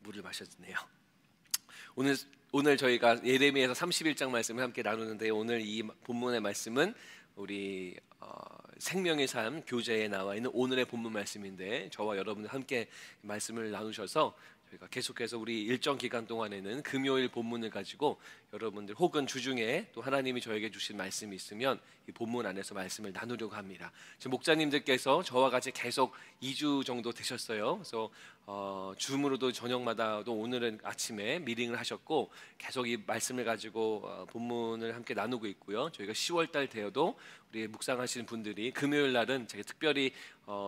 물을 마셨네요. 오늘 저희가 예레미야서 31장 말씀을 함께 나누는데, 오늘 이 본문의 말씀은 우리 생명의 삶 교재에 나와 있는 오늘의 본문 말씀인데, 저와 여러분들 함께 말씀을 나누셔서 저희가 계속해서 우리 일정 기간 동안에는 금요일 본문을 가지고 여러분들 혹은 주중에 또 하나님이 저에게 주신 말씀이 있으면 이 본문 안에서 말씀을 나누려고 합니다. 지금 목자님들께서 저와 같이 계속 2주 정도 되셨어요. 그래서 줌으로도 저녁마다도 오늘은 아침에 미팅을 하셨고 계속 이 말씀을 가지고 본문을 함께 나누고 있고요. 저희가 10월달 되어도 우리 묵상하시는 분들이 금요일 날은 제가 특별히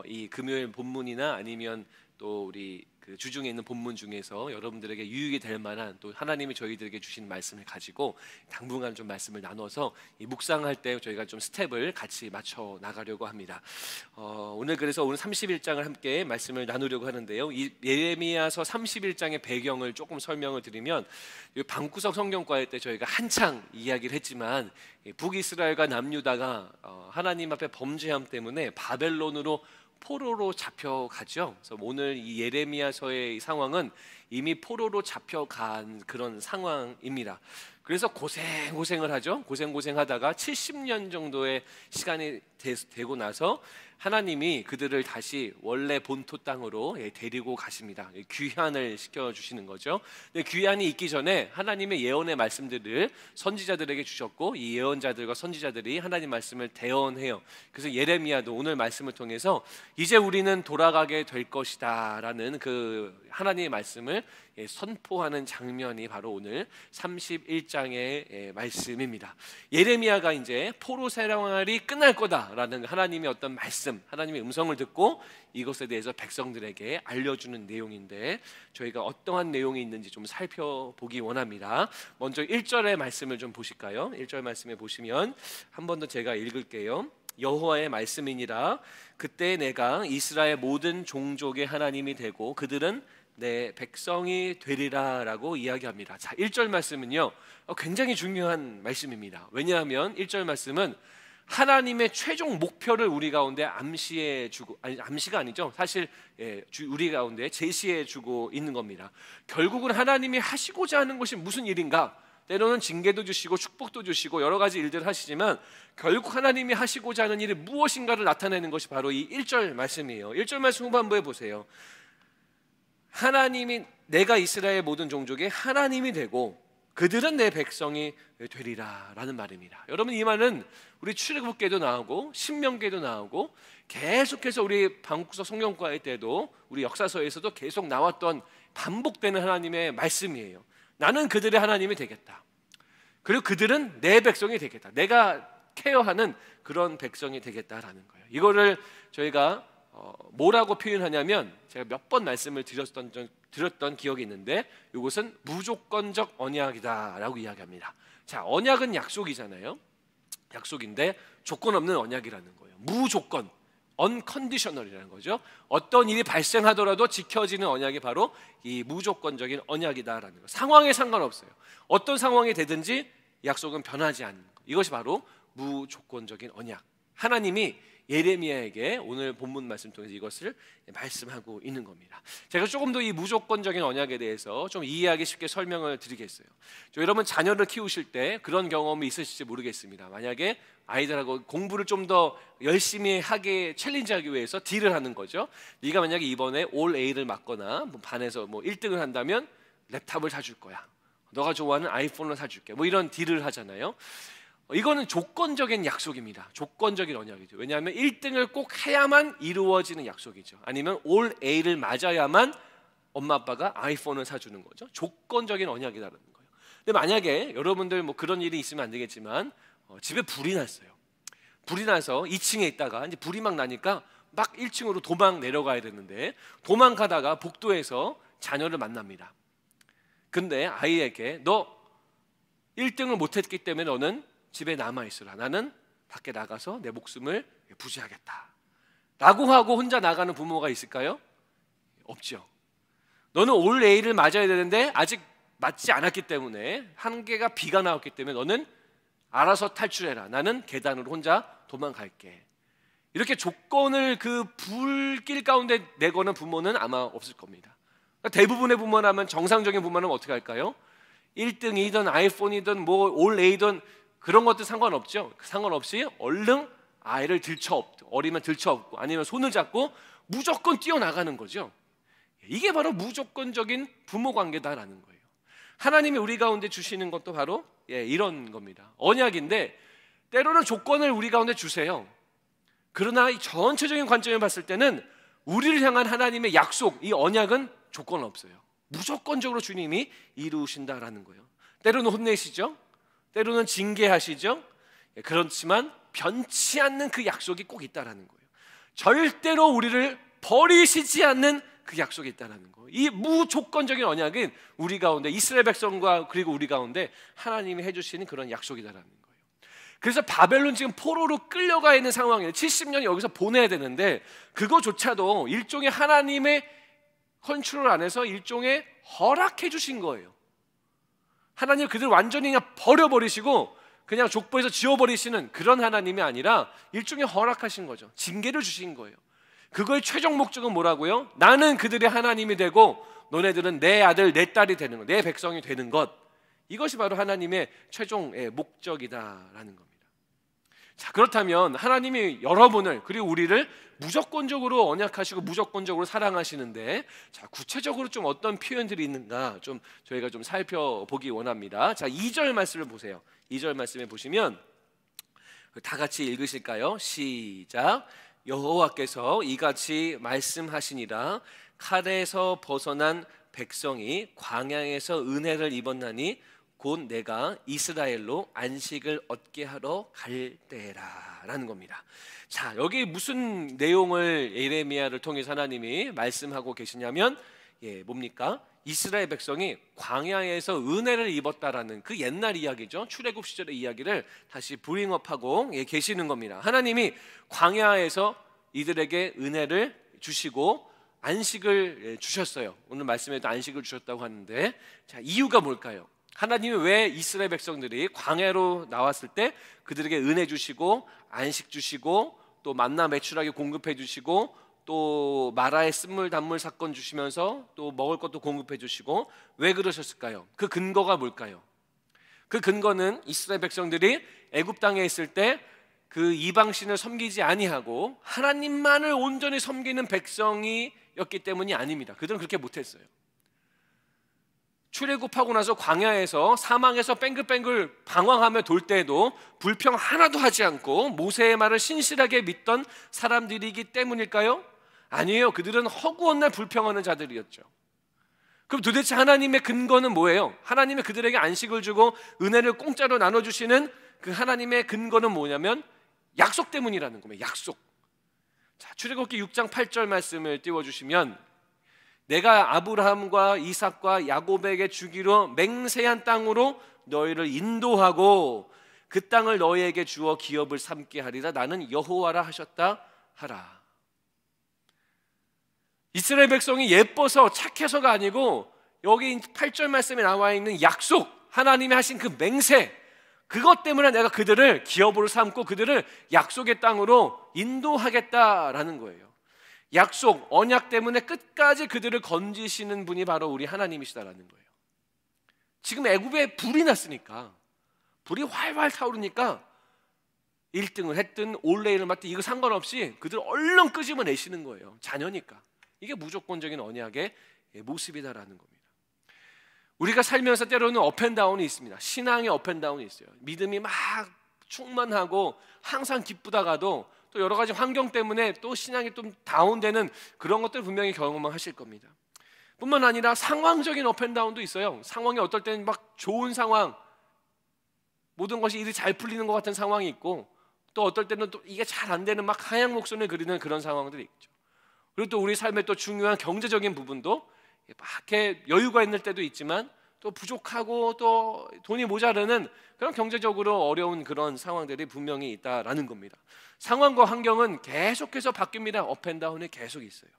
이 금요일 본문이나 아니면 또 우리 그 주중에 있는 본문 중에서 여러분들에게 유익이 될 만한 또 하나님이 저희들에게 주신 말씀을 가지고 당분간 좀 말씀을 나눠서 이 묵상할 때 저희가 좀 스텝을 같이 맞춰 나가려고 합니다. 오늘 그래서 오늘 31장을 함께 말씀을 나누려고 하는데요. 이 예레미야서 31장의 배경을 조금 설명을 드리면, 방구석 성경과회 때 저희가 한창 이야기를 했지만 북이스라엘과 남유다가 하나님 앞에 범죄함 때문에 바벨론으로 포로로 잡혀가죠. 그래서 오늘 이 예레미야서의 상황은 이미 포로로 잡혀간 그런 상황입니다. 그래서 고생을 하죠. 고생하다가 70년 정도의 시간이 되고 나서 하나님이 그들을 다시 원래 본토 땅으로 데리고 가십니다. 귀환을 시켜주시는 거죠. 근데 귀환이 있기 전에 하나님의 예언의 말씀들을 선지자들에게 주셨고, 이 예언자들과 선지자들이 하나님 말씀을 대언해요. 그래서 예레미야도 오늘 말씀을 통해서 이제 우리는 돌아가게 될 것이다 라는 그 하나님의 말씀을 선포하는 장면이 바로 오늘 31장의 말씀입니다. 예레미야가 이제 포로 생활이 끝날 거다라는 하나님의 어떤 말씀, 하나님의 음성을 듣고 이것에 대해서 백성들에게 알려주는 내용인데, 저희가 어떠한 내용이 있는지 좀 살펴보기 원합니다. 먼저 1절의 말씀을 좀 보실까요? 1절 말씀에 보시면 한 번 더 제가 읽을게요. 여호와의 말씀이니라. 그때 내가 이스라엘 모든 종족의 하나님이 되고 그들은 내 백성이 되리라 라고 이야기합니다. 자, 1절 말씀은요 굉장히 중요한 말씀입니다. 왜냐하면 1절 말씀은 하나님의 최종 목표를 우리 가운데 암시해 주고, 암시가 아니죠, 사실 우리 가운데 제시해 주고 있는 겁니다. 결국은 하나님이 하시고자 하는 것이 무슨 일인가, 때로는 징계도 주시고 축복도 주시고 여러 가지 일들을 하시지만 결국 하나님이 하시고자 하는 일이 무엇인가를 나타내는 것이 바로 이 1절 말씀이에요. 1절 말씀 후반부에 보세요. 하나님이 내가 이스라엘 모든 종족의 하나님이 되고 그들은 내 백성이 되리라 라는 말입니다. 여러분, 이 말은 우리 출애굽기에도 나오고 신명기에도 나오고 계속해서 우리 방구석 성경과의 때도 우리 역사서에서도 계속 나왔던 반복되는 하나님의 말씀이에요. 나는 그들의 하나님이 되겠다. 그리고 그들은 내 백성이 되겠다. 내가 케어하는 그런 백성이 되겠다라는 거예요. 이거를 저희가 뭐라고 표현하냐면, 제가 몇 번 말씀을 드렸던 기억이 있는데, 이것은 무조건적 언약이다라고 이야기합니다. 자, 언약은 약속이잖아요. 약속인데 조건 없는 언약이라는 거예요. 무조건, unconditional이라는 거죠. 어떤 일이 발생하더라도 지켜지는 언약이 바로 이 무조건적인 언약이다라는 거예요. 상황에 상관없어요. 어떤 상황이 되든지 약속은 변하지 않는 거. 이것이 바로 무조건적인 언약. 하나님이 예레미야에게 오늘 본문 말씀 통해서 이것을 말씀하고 있는 겁니다. 제가 조금 더 이 무조건적인 언약에 대해서 좀 이해하기 쉽게 설명을 드리겠어요. 여러분, 자녀를 키우실 때 그런 경험이 있으실지 모르겠습니다. 만약에 아이들하고 공부를 좀 더 열심히 하게 챌린지하기 위해서 딜을 하는 거죠. 네가 만약에 이번에 올 A를 맞거나 반에서 1등을 한다면 랩탑을 사줄 거야. 너가 좋아하는 아이폰을 사줄게. 이런 딜을 하잖아요. 이거는 조건적인 약속입니다. 조건적인 언약이죠. 왜냐하면 1등을 꼭 해야만 이루어지는 약속이죠. 아니면 올 A를 맞아야만 엄마 아빠가 아이폰을 사주는 거죠. 조건적인 언약이라는 거예요. 근데 만약에 여러분들 그런 일이 있으면 안 되겠지만 집에 불이 났어요. 불이 나서 2층에 있다가 이제 불이 막 나니까 막 1층으로 도망 내려가야 되는데, 도망가다가 복도에서 자녀를 만납니다. 근데 아이에게 너 1등을 못했기 때문에 너는 집에 남아있으라. 나는 밖에 나가서 내 목숨을 부지하겠다 라고 하고 혼자 나가는 부모가 있을까요? 없죠. 너는 올 A를 맞아야 되는데 아직 맞지 않았기 때문에, 한계가 B가 나왔기 때문에 너는 알아서 탈출해라. 나는 계단으로 혼자 도망갈게. 이렇게 조건을 그 불길 가운데 내거는 부모는 아마 없을 겁니다. 대부분의 부모라면, 정상적인 부모는 어떻게 할까요? 1등이든 아이폰이든 뭐 올레이든 그런 것도 상관없죠. 상관없이 얼른 아이를 들쳐업고, 어리면 들쳐업고 아니면 손을 잡고 무조건 뛰어나가는 거죠. 이게 바로 무조건적인 부모 관계다라는 거예요. 하나님이 우리 가운데 주시는 것도 바로 이런 겁니다. 언약인데 때로는 조건을 우리 가운데 주세요. 그러나 이 전체적인 관점에 봤을 때는 우리를 향한 하나님의 약속, 이 언약은 조건 없어요. 무조건적으로 주님이 이루신다라는 거예요. 때로는 혼내시죠, 때로는 징계하시죠. 그렇지만 변치 않는 그 약속이 꼭 있다라는 거예요. 절대로 우리를 버리시지 않는 그 약속이 있다라는 거예요. 이 무조건적인 언약은 우리 가운데, 이스라엘 백성과 그리고 우리 가운데 하나님이 해주시는 그런 약속이다라는 거예요. 그래서 바벨론 지금 포로로 끌려가 있는 상황이에요. 70년 여기서 보내야 되는데 그거조차도 일종의 하나님의 컨트롤 안에서 일종의 허락해 주신 거예요. 하나님 그들 완전히 그냥 버려버리시고 그냥 족보에서 지워버리시는 그런 하나님이 아니라 일종의 허락하신 거죠. 징계를 주신 거예요. 그거의 최종 목적은 뭐라고요? 나는 그들의 하나님이 되고 너네들은 내 아들 내 딸이 되는 것, 내 백성이 되는 것. 이것이 바로 하나님의 최종 목적이다라는 겁니다. 자, 그렇다면 하나님이 여러분을 그리고 우리를 무조건적으로 언약하시고 무조건적으로 사랑하시는데, 자, 구체적으로 좀 어떤 표현들이 있는가 좀 저희가 좀 살펴보기 원합니다. 자, 2절 말씀을 보세요. 2절 말씀에 보시면 다 같이 읽으실까요? 시작. 여호와께서 이같이 말씀하시니라. 칼에서 벗어난 백성이 광야에서 은혜를 입었나니 곧 내가 이스라엘로 안식을 얻게 하러 갈 때라 라는 겁니다. 자, 여기 무슨 내용을 예레미야를 통해서 하나님이 말씀하고 계시냐면 뭡니까? 이스라엘 백성이 광야에서 은혜를 입었다라는 그 옛날 이야기죠. 출애굽 시절의 이야기를 다시 브링업하고 계시는 겁니다. 하나님이 광야에서 이들에게 은혜를 주시고 안식을 주셨어요. 오늘 말씀에도 안식을 주셨다고 하는데, 자, 이유가 뭘까요? 하나님이 왜 이스라엘 백성들이 광야로 나왔을 때 그들에게 은혜 주시고 안식 주시고 또 만나 매출하게 공급해 주시고 또 마라의 쓴물 단물 사건 주시면서 또 먹을 것도 공급해 주시고 왜 그러셨을까요? 그 근거가 뭘까요? 그 근거는 이스라엘 백성들이 애굽 땅에 있을 때 그 이방신을 섬기지 아니하고 하나님만을 온전히 섬기는 백성이었기 때문이 아닙니다. 그들은 그렇게 못했어요. 출애굽하고 나서 광야에서 사망에서 뱅글뱅글 방황하며 돌 때에도 불평 하나도 하지 않고 모세의 말을 신실하게 믿던 사람들이기 때문일까요? 아니에요. 그들은 허구한 날 불평하는 자들이었죠. 그럼 도대체 하나님의 근거는 뭐예요? 하나님이 그들에게 안식을 주고 은혜를 공짜로 나눠주시는 그 하나님의 근거는 뭐냐면 약속 때문이라는 겁니다. 약속. 자, 출애굽기 6장 8절 말씀을 띄워주시면 내가 아브라함과 이삭과 야곱에게 주기로 맹세한 땅으로 너희를 인도하고 그 땅을 너희에게 주어 기업을 삼게 하리라. 나는 여호와라 하셨다 하라. 이스라엘 백성이 예뻐서 착해서가 아니고 여기 8절 말씀에 나와 있는 약속, 하나님이 하신 그 맹세, 그것 때문에 내가 그들을 기업으로 삼고 그들을 약속의 땅으로 인도하겠다라는 거예요. 약속, 언약 때문에 끝까지 그들을 건지시는 분이 바로 우리 하나님이시다라는 거예요. 지금 애굽에 불이 났으니까, 불이 활활 타오르니까 1등을 했든 올레이를 맡든 이거 상관없이 그들 얼른 끄집어내시는 거예요. 자녀니까. 이게 무조건적인 언약의 모습이다라는 겁니다. 우리가 살면서 때로는 업앤다운이 있습니다. 신앙의 업앤다운이 있어요. 믿음이 막 충만하고 항상 기쁘다가도 또 여러 가지 환경 때문에 또 신앙이 좀 다운되는 그런 것들 분명히 경험하실 겁니다. 뿐만 아니라 상황적인 업앤다운도 있어요. 상황이 어떨 때는 막 좋은 상황, 모든 것이 일이 잘 풀리는 것 같은 상황이 있고 또 어떨 때는 또 이게 잘 안 되는 막 하양 목선을 그리는 그런 상황들이 있죠. 그리고 또 우리 삶의 또 중요한 경제적인 부분도 막 이렇게 여유가 있는 때도 있지만 또 부족하고 또 돈이 모자르는 그런 경제적으로 어려운 그런 상황들이 분명히 있다라는 겁니다. 상황과 환경은 계속해서 바뀝니다. 업앤다운이 계속 있어요.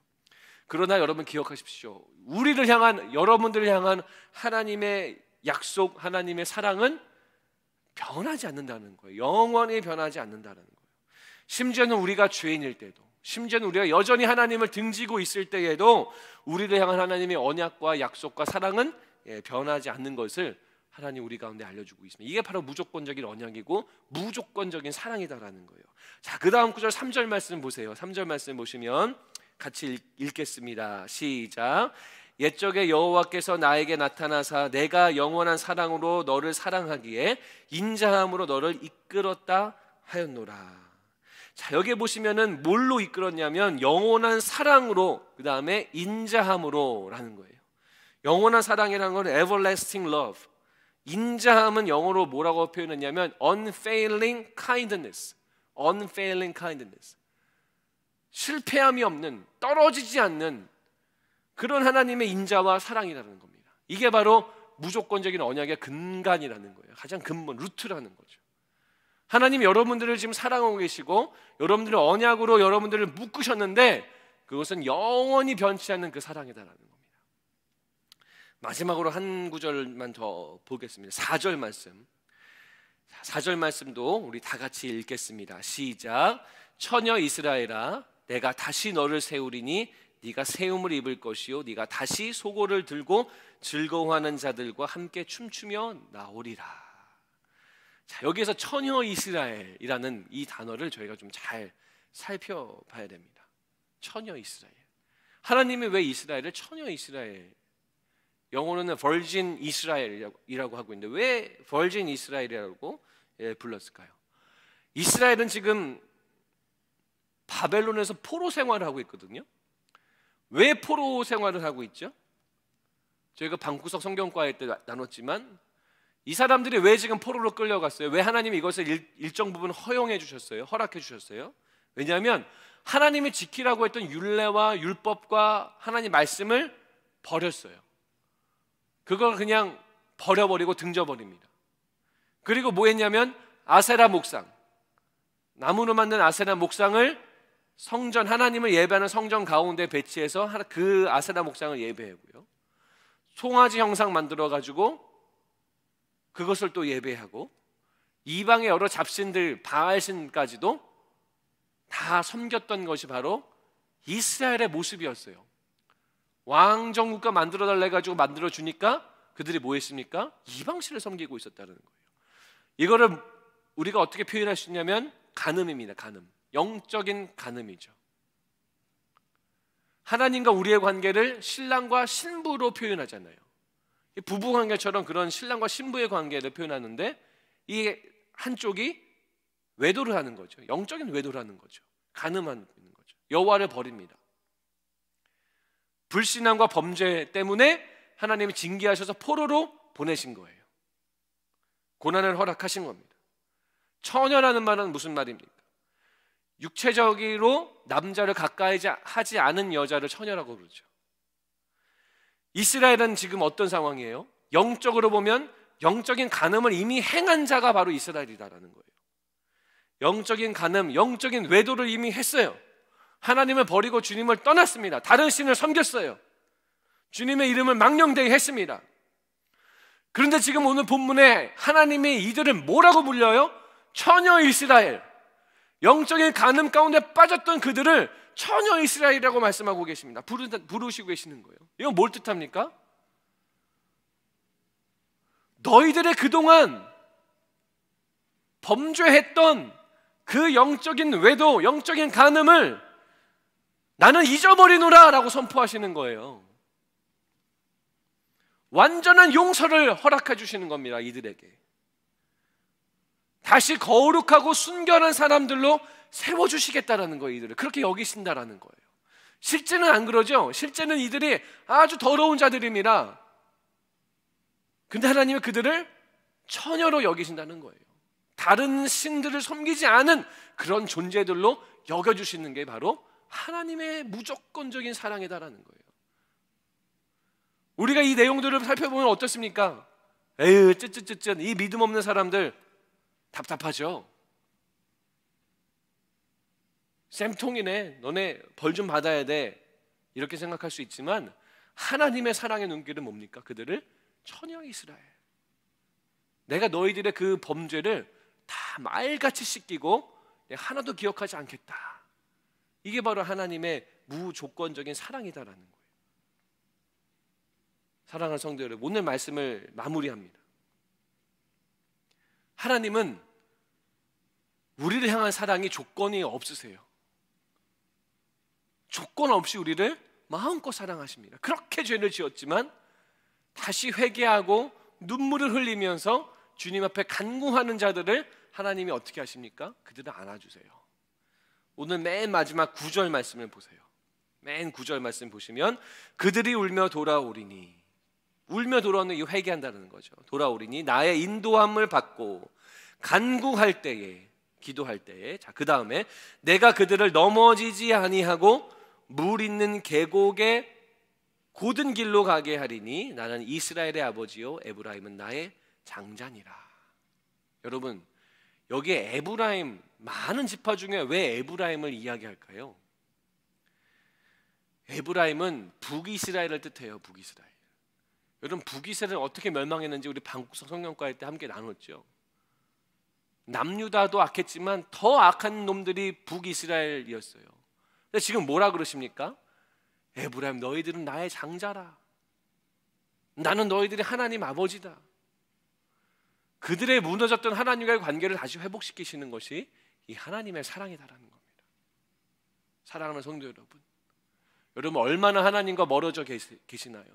그러나 여러분 기억하십시오. 우리를 향한, 여러분들을 향한 하나님의 약속, 하나님의 사랑은 변하지 않는다는 거예요. 영원히 변하지 않는다는 거예요. 심지어는 우리가 죄인일 때도, 심지어는 우리가 여전히 하나님을 등지고 있을 때에도 우리를 향한 하나님의 언약과 약속과 사랑은 변하지 않는 것을 하나님 우리 가운데 알려주고 있습니다. 이게 바로 무조건적인 언약이고 무조건적인 사랑이다라는 거예요. 자, 그 다음 구절 3절 말씀 보세요. 3절 말씀 보시면 같이 읽겠습니다. 시작. 옛적에 여호와께서 나에게 나타나사 내가 영원한 사랑으로 너를 사랑하기에 인자함으로 너를 이끌었다 하였노라. 자, 여기 보시면은 뭘로 이끌었냐면 영원한 사랑으로, 그 다음에 인자함으로라는 거예요. 영원한 사랑이라는 건 everlasting love. 인자함은 영어로 뭐라고 표현했냐면 unfailing kindness. unfailing kindness. 실패함이 없는, 떨어지지 않는 그런 하나님의 인자와 사랑이라는 겁니다. 이게 바로 무조건적인 언약의 근간이라는 거예요. 가장 근본, 루트라는 거죠. 하나님 여러분들을 지금 사랑하고 계시고 여러분들을 언약으로 여러분들을 묶으셨는데 그것은 영원히 변치 않는 그 사랑이다라는 겁니다. 마지막으로 한 구절만 더 보겠습니다. 4절 말씀. 4절 말씀도 우리 다 같이 읽겠습니다. 시작. 처녀 이스라엘아 내가 다시 너를 세우리니 네가 세움을 입을 것이요 네가 다시 소고를 들고 즐거워하는 자들과 함께 춤추며 나오리라. 자, 여기에서 처녀 이스라엘이라는 이 단어를 저희가 좀 잘 살펴봐야 됩니다. 처녀 이스라엘. 하나님이 왜 이스라엘을 처녀 이스라엘, 영어로는 virgin 이스라엘이라고 하고 있는데 왜 virgin 이스라엘이라고 불렀을까요? 이스라엘은 지금 바벨론에서 포로 생활을 하고 있거든요. 왜 포로 생활을 하고 있죠? 저희가 방구석 성경과에 때 나눴지만 이 사람들이 왜 지금 포로로 끌려갔어요? 왜 하나님이 이것을 일정 부분 허용해 주셨어요? 허락해 주셨어요? 왜냐하면 하나님이 지키라고 했던 율례와 율법과 하나님 말씀을 버렸어요. 그걸 그냥 버려버리고 등져버립니다. 그리고 뭐 했냐면 아세라 목상, 나무로 만든 아세라 목상을 성전, 하나님을 예배하는 성전 가운데 배치해서 그 아세라 목상을 예배하고요, 송아지 형상 만들어가지고 그것을 또 예배하고 이방의 여러 잡신들, 바알신까지도 다 섬겼던 것이 바로 이스라엘의 모습이었어요. 왕정국가 만들어달래 가지고 만들어주니까 그들이 뭐 했습니까? 이방신을 섬기고 있었다는 거예요. 이거를 우리가 어떻게 표현할 수 있냐면 간음입니다. 간음. 영적인 간음이죠. 하나님과 우리의 관계를 신랑과 신부로 표현하잖아요. 부부 관계처럼 그런 신랑과 신부의 관계를 표현하는데 이 한쪽이 외도를 하는 거죠. 영적인 외도를 하는 거죠. 간음하는 거죠. 여호와를 버립니다. 불신앙과 범죄 때문에 하나님이 징계하셔서 포로로 보내신 거예요. 고난을 허락하신 겁니다. 처녀라는 말은 무슨 말입니까? 육체적으로 남자를 가까이 하지 않은 여자를 처녀라고 그러죠. 이스라엘은 지금 어떤 상황이에요? 영적으로 보면 영적인 간음을 이미 행한 자가 바로 이스라엘이다라는 거예요. 영적인 간음, 영적인 외도를 이미 했어요. 하나님을 버리고 주님을 떠났습니다. 다른 신을 섬겼어요. 주님의 이름을 망령되게 했습니다. 그런데 지금 오늘 본문에 하나님이 이들을 뭐라고 불려요? 처녀 이스라엘. 영적인 간음 가운데 빠졌던 그들을 처녀 이스라엘이라고 말씀하고 계십니다. 부르시고 계시는 거예요. 이건 뭘 뜻합니까? 너희들의 그동안 범죄했던 그 영적인 외도, 영적인 간음을 나는 잊어버리노라 라고 선포하시는 거예요. 완전한 용서를 허락해 주시는 겁니다. 이들에게 다시 거룩하고 순결한 사람들로 세워주시겠다라는 거예요. 이들을 그렇게 여기신다라는 거예요. 실제는 안 그러죠. 실제는 이들이 아주 더러운 자들입니다. 근데 하나님은 그들을 처녀로 여기신다는 거예요. 다른 신들을 섬기지 않은 그런 존재들로 여겨주시는 게 바로 하나님의 무조건적인 사랑이다라는 거예요. 우리가 이 내용들을 살펴보면 어떻습니까? 에휴 쯧쯧쯧쯧 이 믿음 없는 사람들 답답하죠. 쌤통이네, 너네 벌 좀 받아야 돼, 이렇게 생각할 수 있지만 하나님의 사랑의 눈길은 뭡니까? 그들을 처녀 이스라엘, 내가 너희들의 그 범죄를 다 말같이 씻기고 하나도 기억하지 않겠다. 이게 바로 하나님의 무조건적인 사랑이다라는 거예요. 사랑하는 성도 여러분, 오늘 말씀을 마무리합니다. 하나님은 우리를 향한 사랑이 조건이 없으세요. 조건 없이 우리를 마음껏 사랑하십니다. 그렇게 죄를 지었지만 다시 회개하고 눈물을 흘리면서 주님 앞에 간구하는 자들을 하나님이 어떻게 하십니까? 그들을 안아주세요. 오늘 맨 마지막 9절 말씀을 보세요. 맨 9절 말씀 보시면 그들이 울며 돌아오리니, 울며 돌아오는 이 회개한다는 거죠. 돌아오리니 나의 인도함을 받고 간구할 때에, 기도할 때에, 자, 그 다음에 내가 그들을 넘어지지 아니하고 물 있는 계곡의 곧은 길로 가게 하리니 나는 이스라엘의 아버지요 에브라임은 나의 장자니라. 여러분, 여기에 에브라임, 많은 지파 중에 왜 에브라임을 이야기할까요? 에브라임은 북이스라엘을 뜻해요. 북이스라엘. 여러분, 북이스라엘은 어떻게 멸망했는지 우리 방구석 성경과일 때 함께 나눴죠. 남유다도 악했지만 더 악한 놈들이 북이스라엘이었어요. 근데 지금 뭐라 그러십니까? 에브라임, 너희들은 나의 장자라. 나는 너희들의 하나님 아버지다. 그들의 무너졌던 하나님과의 관계를 다시 회복시키시는 것이 이 하나님의 사랑이다라는 겁니다. 사랑하는 성도 여러분, 여러분 얼마나 하나님과 멀어져 계시나요?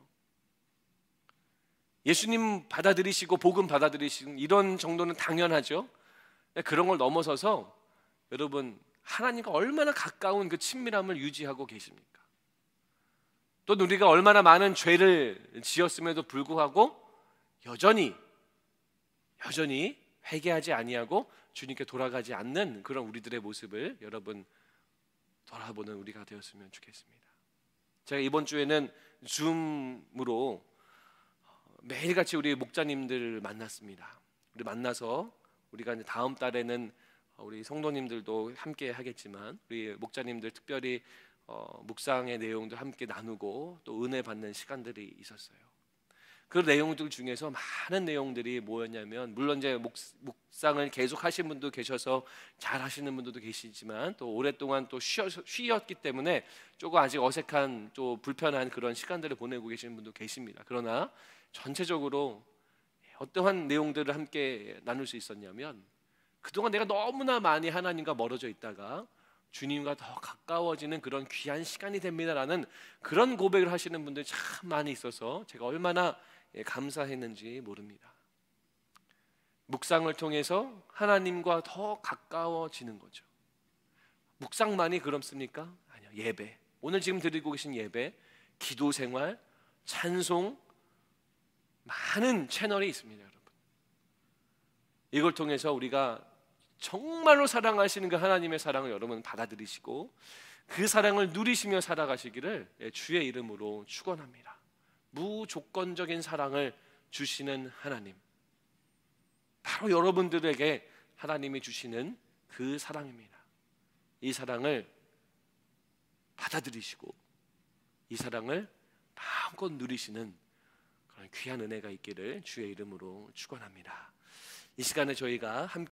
예수님 받아들이시고 복음 받아들이시는 이런 정도는 당연하죠. 그런 걸 넘어서서 여러분 하나님과 얼마나 가까운 그 친밀함을 유지하고 계십니까? 또 우리가 얼마나 많은 죄를 지었음에도 불구하고 여전히 회개하지 아니하고 주님께 돌아가지 않는 그런 우리들의 모습을 여러분 돌아보는 우리가 되었으면 좋겠습니다. 제가 이번 주에는 줌으로 매일같이 우리 목자님들을 만났습니다. 우리 만나서 우리가 이제 다음 달에는 우리 성도님들도 함께 하겠지만 우리 목자님들 특별히 묵상의 내용도 함께 나누고 또 은혜 받는 시간들이 있었어요. 그 내용들 중에서 많은 내용들이 뭐였냐면, 물론 이제 묵상을 계속 하신 분도 계셔서 잘 하시는 분들도 계시지만 또 오랫동안 또 쉬었기 때문에 조금 아직 어색한 또 불편한 그런 시간들을 보내고 계시는 분도 계십니다. 그러나 전체적으로 어떠한 내용들을 함께 나눌 수 있었냐면, 그동안 내가 너무나 많이 하나님과 멀어져 있다가 주님과 더 가까워지는 그런 귀한 시간이 됩니다라는 그런 고백을 하시는 분들이 참 많이 있어서 제가 얼마나 감사했는지 모릅니다. 묵상을 통해서 하나님과 더 가까워지는 거죠. 묵상만이 그렇습니까? 아니요. 예배, 오늘 지금 드리고 계신 예배, 기도 생활, 찬송, 많은 채널이 있습니다. 여러분, 이걸 통해서 우리가 정말로 사랑하시는 그 하나님의 사랑을 여러분 받아들이시고 그 사랑을 누리시며 살아가시기를 주의 이름으로 축원합니다. 무조건적인 사랑을 주시는 하나님, 바로 여러분들에게 하나님이 주시는 그 사랑입니다. 이 사랑을 받아들이시고 이 사랑을 마음껏 누리시는 그런 귀한 은혜가 있기를 주의 이름으로 축원합니다. 이 시간에 저희가 함께